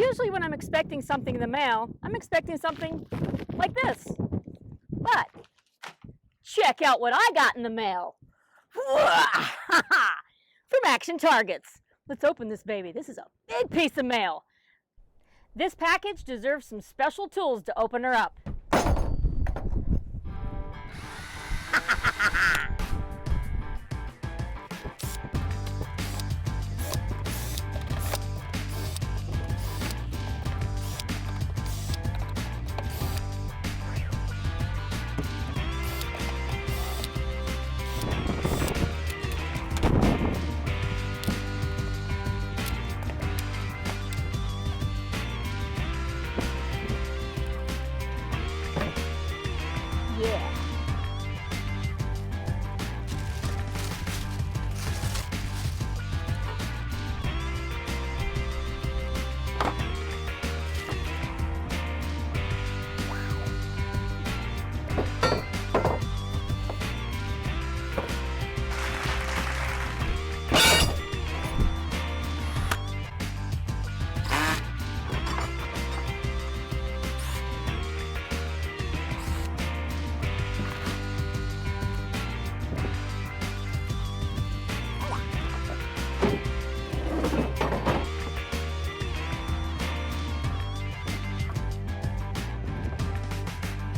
usually when I'm expecting something in the mail, I'm expecting something like this. But check out what I got in the mail. From Action Targets. Let's open this baby. This is a big piece of mail. This package deserves some special tools to open her up. Yeah.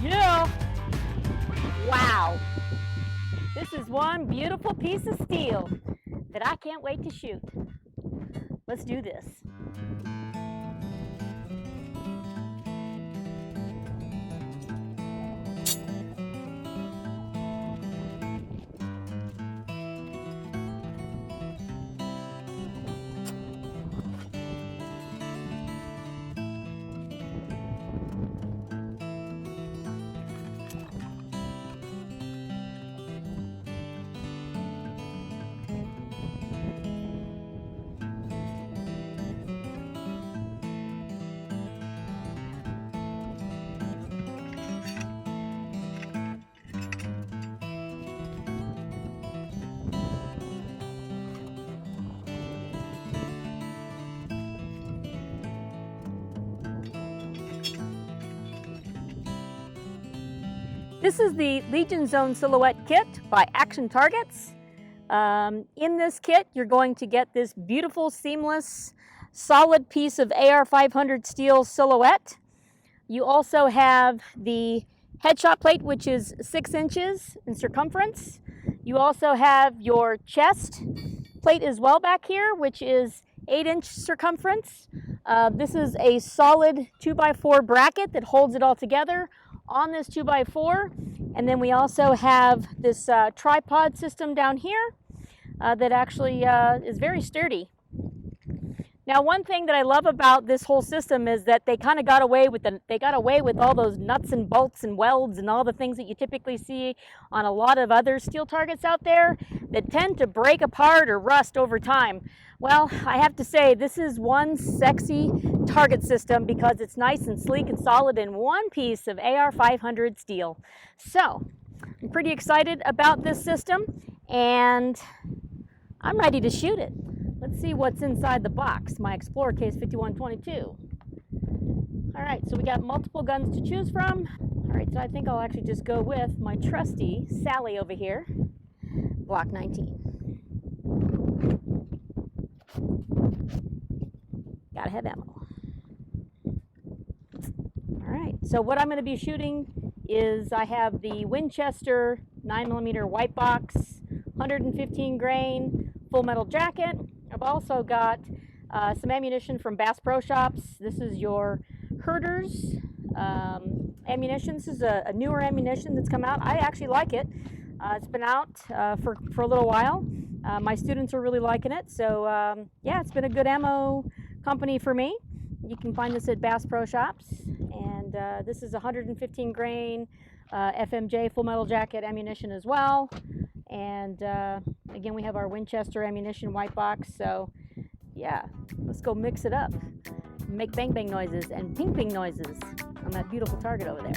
Yeah. Wow. This is one beautiful piece of steel that I can't wait to shoot. Let's do this. This is the Legion Zone Silhouette Kit by Action Targets. In this kit, you're going to get this beautiful, seamless, solid piece of AR500 steel silhouette. You also have the headshot plate, which is 6 inches in circumference. You also have your chest plate as well back here, which is 8-inch circumference. This is a solid 2x4 bracket that holds it all together on this 2x4, and then we also have this tripod system down here that actually is very sturdy. Now, one thing that I love about this whole system is that they kind of got away with all those nuts and bolts and welds and all the things that you typically see on a lot of other steel targets out there that tend to break apart or rust over time. Well, I have to say this is one sexy target system because it's nice and sleek and solid in one piece of AR500 steel. So I'm pretty excited about this system and I'm ready to shoot it. Let's see what's inside the box, my Explorer Case 5122. All right, so we got multiple guns to choose from. All right, so I think I'll actually just go with my trusty Sally over here, Glock 19. Gotta have ammo. All right, so what I'm going to be shooting is I have the Winchester 9mm white box, 115 grain, full metal jacket. I've also got some ammunition from Bass Pro Shops. This is your Herders ammunition. This is a newer ammunition that's come out. I actually like it. It's been out for a little while. My students are really liking it. So yeah, it's been a good ammo company for me. You can find this at Bass Pro Shops. And this is 115 grain FMJ full metal jacket ammunition as well. And again, we have our Winchester ammunition white box. So yeah, let's go mix it up. Make bang bang noises and ping ping noises on that beautiful target over there.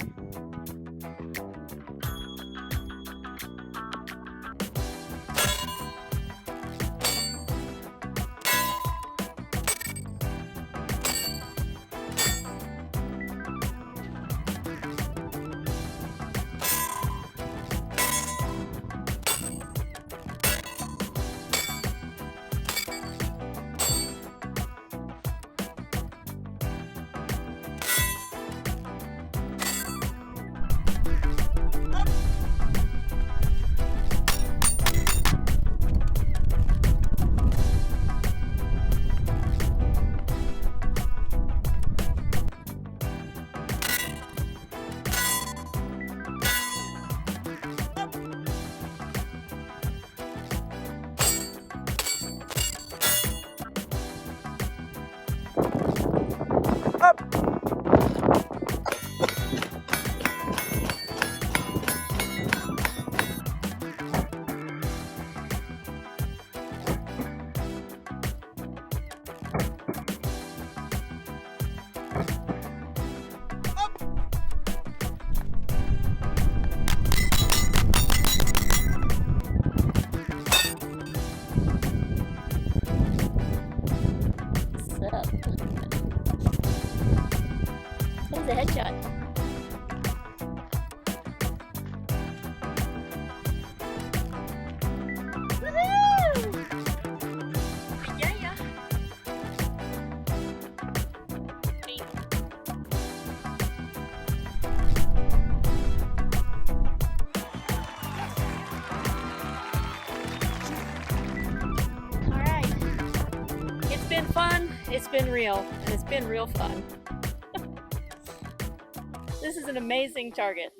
shut. Woohoo! Yeah. Neat. All right. It's been fun. It's been real, and it's been real fun. This is an amazing target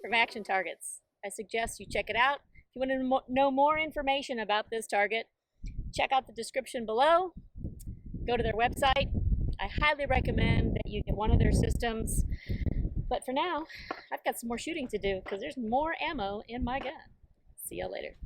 from Action Targets. I suggest you check it out. If you want to know more information about this target, check out the description below. Go to their website. I highly recommend that you get one of their systems. But for now, I've got some more shooting to do because there's more ammo in my gun. See y'all later.